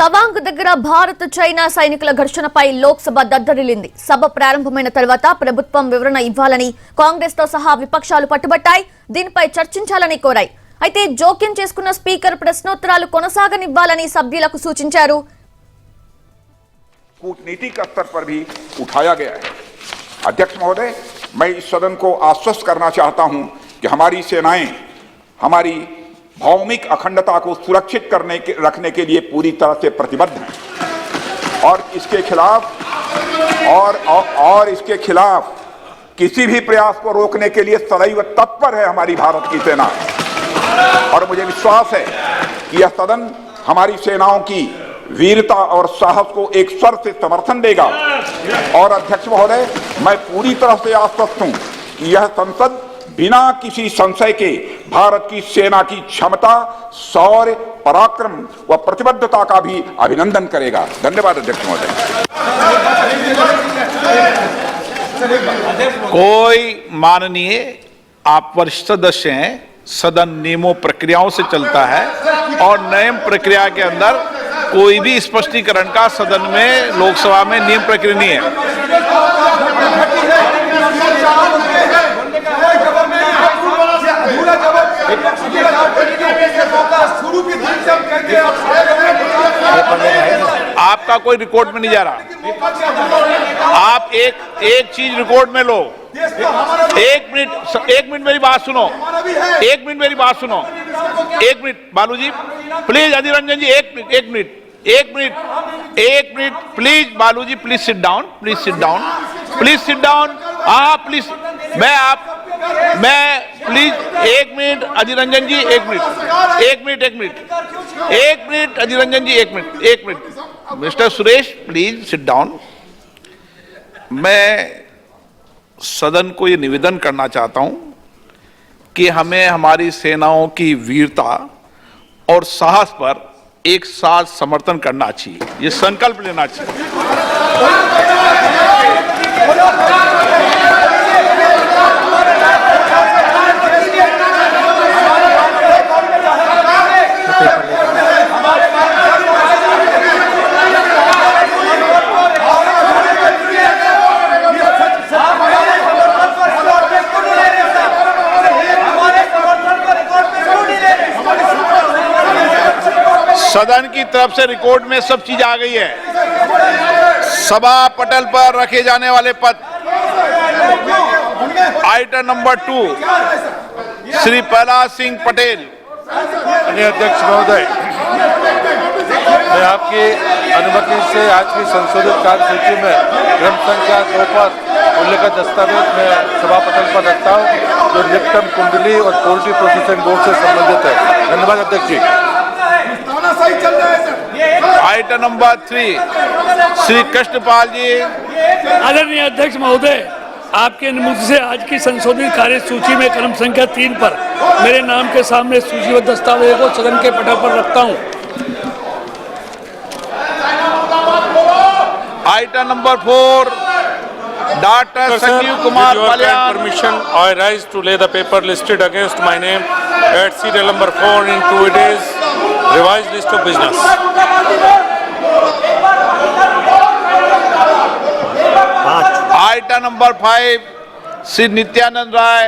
తవాంగ్ దగ్గర భారత్ చైనా సైనికుల ఘర్షణపై లోక్సభ దద్దరిల్లింది. సభ ప్రారంభమైన తర్వాత ప్రభుత్వం వివరణ ఇవ్వాలని కాంగ్రెస్ తో సహా విపక్షాలు పట్టుబట్టాయి. దీనిపై చర్చించాలని కోరాయి. అయితే జోక్యం చేసుకున్న స్పీకర్ ప్రశ్నోత్తరాలు కొనసాగనివ్వాలని సభ్యులకు सूचिंचाరు. कूटनीतिक स्तर पर भी उठाया गया है। अध्यक्ष महोदय, मैं इस सदन को आश्वस्त करना चाहता हूं कि हमारी सेनाएं हमारी भौमिक अखंडता को सुरक्षित रखने के लिए पूरी तरह से प्रतिबद्ध हैं और इसके खिलाफ किसी भी प्रयास को रोकने के लिए सदैव तत्पर है हमारी भारत की सेना। और मुझे विश्वास है कि यह सदन हमारी सेनाओं की वीरता और साहस को एक स्वर से समर्थन देगा। और अध्यक्ष महोदय, मैं पूरी तरह से आश्वस्त हूं कि यह संसद बिना किसी संशय के भारत की सेना की क्षमता, शौर्य, पराक्रम व प्रतिबद्धता का भी अभिनंदन करेगा। धन्यवाद अध्यक्ष महोदय। कोई माननीय, आप वरिष्ठ सदस्य हैं, सदन नियमों प्रक्रियाओं से चलता है और नियम प्रक्रिया के अंदर कोई भी स्पष्टीकरण का सदन में लोकसभा में नियम प्रक्रिया नहीं है। आपका कोई रिकॉर्ड में नहीं जा रहा। आप एक चीज रिकॉर्ड में लो। एक मिनट मेरी बात सुनो। एक मिनट बालूजी प्लीज, अधीर रंजन जी एक minute please Baluji, please sit down. हाँ प्लीज, मैं प्लीज एक मिनट अधीर रंजन जी एक मिनट अधीर रंजन जी एक minute mister Suresh please sit down. मैं सदन को ये निवेदन करना चाहता हूं कि हमें हमारी सेनाओं की वीरता और साहस पर एक साथ समर्थन करना चाहिए, ये संकल्प लेना चाहिए। सदन की तरफ से रिकॉर्ड में सब चीज आ गई है। सभा पटल पर रखे जाने वाले पद, आइटम नंबर 2 श्री प्रहलाद सिंह पटेल। अध्यक्ष महोदय, मैं आपकी अनुमति से आज की संशोधित कार्यसूची में क्रम संख्या 2 पर उल्लेखित दस्तावेज में सभा पटल पर रखता हूँ, जो निपटम कुंडली और पोल्ट्री प्रोसेसिंग बोर्ड से संबंधित है। धन्यवाद अध्यक्ष जी। आइटम नंबर 3 श्री कृष्णपाल जी। आदरणीय अध्यक्ष महोदय, आपके अनुमति से आज की संशोधित कार्य सूची में क्रम संख्या 3 पर मेरे नाम के सामने सूचीबद्ध दस्तावेज को सदन के पटल पर रखता हूं। Item number 4 doctor Sanjeev Kumar Baliyan. Permission, I rise to lay the paper listed against my name at serial number 4 in 2 days. Revised list of business. Item number 5 Shri Nityanand Rai.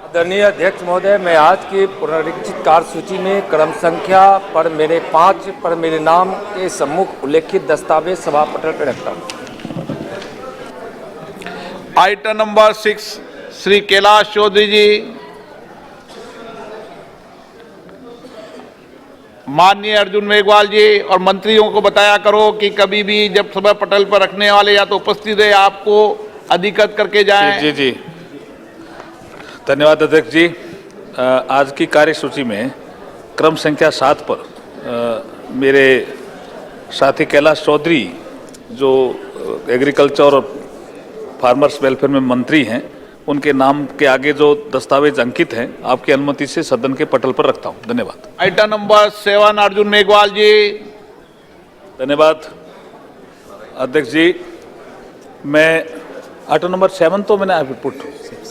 आदरणीय अध्यक्ष महोदय, मैं आज की पुनरीक्षित कार्यसूची में क्रम संख्या पर मेरे 5 पर मेरे नाम के सम्मुख उल्लेखित दस्तावेज सभा पटल पर रखता हूँ। आइटम नंबर 6 श्री कैलाश चौधरी जी। माननीय अर्जुन मेघवाल जी, और मंत्रियों को बताया करो कि कभी भी जब सभा पटल पर रखने वाले या तो उपस्थित है, आपको अधिकृत करके जाएं। जी धन्यवाद अध्यक्ष जी। आज की कार्यसूची में क्रम संख्या 7 पर मेरे साथी कैलाश चौधरी, जो एग्रीकल्चर और फार्मर्स वेलफेयर में मंत्री हैं, उनके नाम के आगे जो दस्तावेज अंकित हैं, आपकी अनुमति से सदन के पटल पर रखता हूं। धन्यवाद। आइटम नंबर 7 अर्जुन मेघवाल जी। धन्यवाद अध्यक्ष जी। मैं आइटम नंबर 7 तो मैंने पुट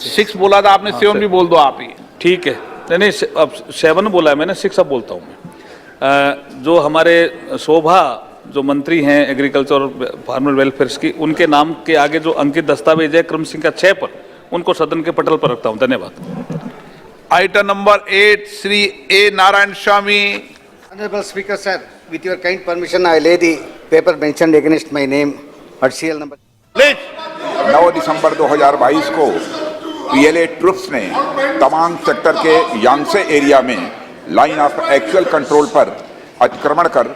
6 बोला था आपने, 7 भी बोल दो आप ही। ठीक है, नहीं अब 7 बोला है मैंने, 6 अब बोलता हूं मैं। जो हमारे शोभा जो मंत्री हैं एग्रीकल्चर और फार्मर वेलफेयर की, उनके नाम के आगे जो अंकित दस्तावेज है क्रम संख्या 6 पर, उनको सदन के पटल पर रखता हूं। धन्यवाद। Item number 8 Shri A Narayan Swami. Honorable Speaker, sir, with your kind permission, I lay the paper mentioned against my name at CL number. 9 दिसंबर 2022 को पीएलए ट्रुप्स ने तमांग सेक्टर के यांगसे एरिया में लाइन ऑफ एक्चुअल कंट्रोल पर अतिक्रमण कर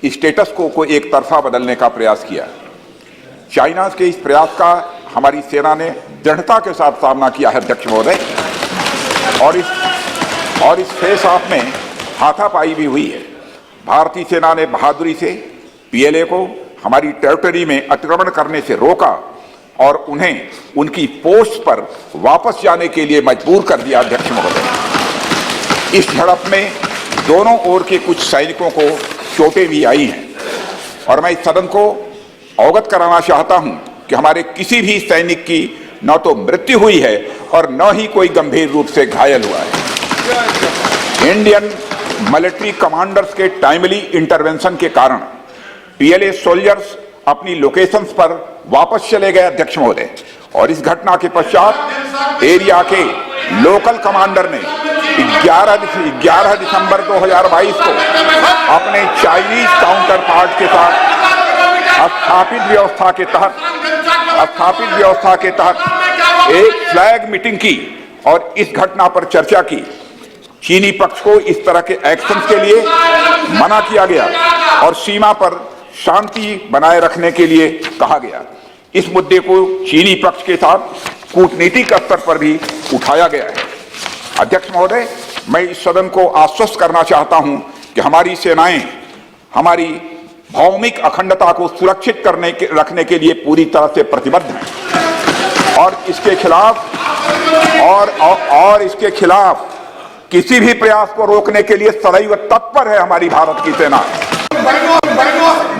स्टेटस को एक तरफा बदलने का प्रयास किया। चाइना के इस प्रयास का हमारी सेना ने दृढ़ता के साथ सामना किया है अध्यक्ष महोदय, और इस फेस ऑफ में हाथापाई भी हुई है। भारतीय सेना ने बहादुरी से पीएलए को हमारी टेरिटरी में अतिक्रमण करने से रोका और उन्हें उनकी पोस्ट पर वापस जाने के लिए मजबूर कर दिया अध्यक्ष महोदय। इस झड़प में दोनों ओर के कुछ सैनिकों को चोटें भी आई हैं और मैं इस सदन को अवगत कराना चाहता हूं कि हमारे किसी भी सैनिक की न तो मृत्यु हुई है और न ही कोई गंभीर रूप से घायल हुआ है। इंडियन मिलिट्री कमांडर्स के टाइमली इंटरवेंशन के कारण पीएलए सोल्जर्स अपनी लोकेशंस पर वापस चले गए अध्यक्ष महोदय, और इस घटना के पश्चात एरिया के लोकल कमांडर ने 11 दिसंबर 2022 को अपने चाइनीज काउंटर पार्ट के साथ स्थापित व्यवस्था के तहत एक फ्लैग मीटिंग की और इस घटना पर चर्चा की। चीनी पक्ष को इस तरह के एक्शंस के लिए मना किया गया और सीमा पर शांति बनाए रखने के लिए कहा गया। इस मुद्दे को चीनी पक्ष के साथ कूटनीतिक स्तर पर भी उठाया गया है। अध्यक्ष महोदय, मैं इस सदन को आश्वस्त करना चाहता हूं कि हमारी सेनाएं हमारी भौमिक अखंडता को सुरक्षित रखने के लिए पूरी तरह से प्रतिबद्ध हैं और इसके खिलाफ किसी भी प्रयास को रोकने के लिए सदैव तत्पर है हमारी भारत की सेना।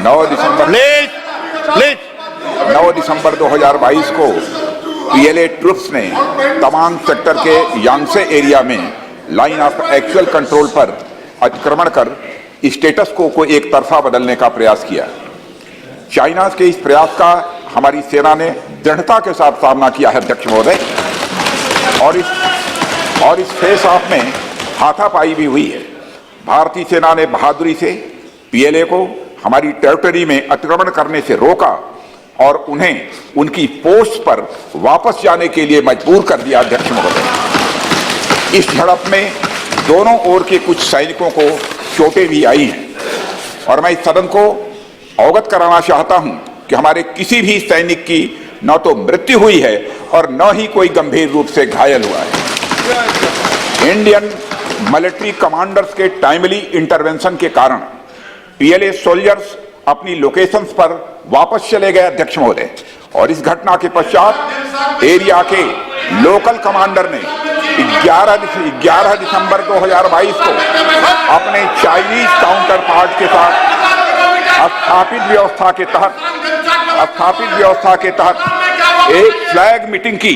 9 दिसंबर 2022 को पीएलए ट्रुप्स ने तमांग सेक्टर के यांगसे एरिया में लाइन ऑफ एक्चुअल कंट्रोल पर अतिक्रमण कर स्टेटस को एक तरफा बदलने का प्रयास किया। चाइना के इस प्रयास का हमारी सेना ने दृढ़ता के साथ सामना किया है अध्यक्ष महोदय, और इस फेस ऑफ में हाथापाई भी हुई है। भारतीय सेना ने बहादुरी से पीएलए को हमारी टेरिटरी में अतिक्रमण करने से रोका और उन्हें उनकी पोस्ट पर वापस जाने के लिए मजबूर कर दिया अध्यक्ष महोदय। इस झड़प में दोनों ओर के कुछ सैनिकों को चोटें भी आई हैं और मैं इस सदन को अवगत कराना चाहता हूं कि हमारे किसी भी सैनिक की न तो मृत्यु हुई है और न ही कोई गंभीर रूप से घायल हुआ है। इंडियन मिलिट्री कमांडर्स के टाइमली इंटरवेंशन के कारण पीएलए सोल्जर्स अपनी लोकेशंस पर वापस चले गए अध्यक्ष महोदय, और इस घटना के पश्चात एरिया के लोकल कमांडर ने 11 दिसंबर 2022 को अपने चाइनीज काउंटर पार्ट के साथ स्थापित व्यवस्था के तहत एक फ्लैग मीटिंग की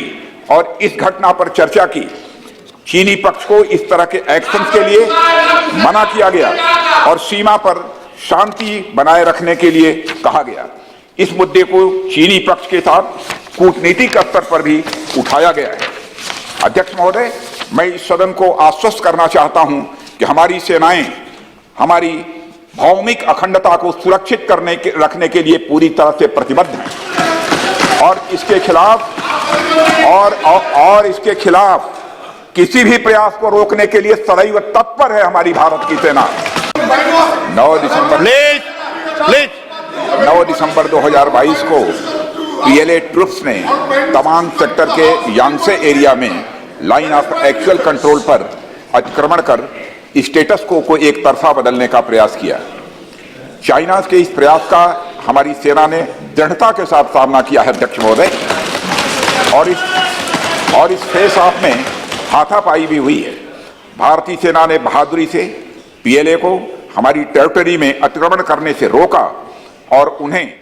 और इस घटना पर चर्चा की। चीनी पक्ष को इस तरह के एक्शंस के लिए मना किया गया और सीमा पर शांति बनाए रखने के लिए कहा गया। इस मुद्दे को चीनी पक्ष के साथ कूटनीतिक स्तर पर भी उठाया गया है। अध्यक्ष महोदय, मैं इस सदन को आश्वस्त करना चाहता हूं कि हमारी सेनाएं हमारी भौमिक अखंडता को सुरक्षित रखने के लिए पूरी तरह से प्रतिबद्ध हैं और इसके खिलाफ किसी भी प्रयास को रोकने के लिए सदैव तत्पर है हमारी भारत की सेना। 9 दिसंबर 2022 को पीएलए ट्रुप्स ने तमांग सेक्टर के यांगसे एरिया में लाइन ऑफ एक्चुअल कंट्रोल पर अतिक्रमण कर स्टेटस को एक तरफा बदलने का प्रयास किया। चाइना के इस प्रयास का हमारी सेना ने दृढ़ता के साथ सामना किया है अध्यक्ष महोदय, और इस फेस ऑफ में हाथापाई भी हुई है। भारतीय सेना ने बहादुरी से पीएलए को हमारी टेरिटरी में अतिक्रमण करने से रोका और उन्हें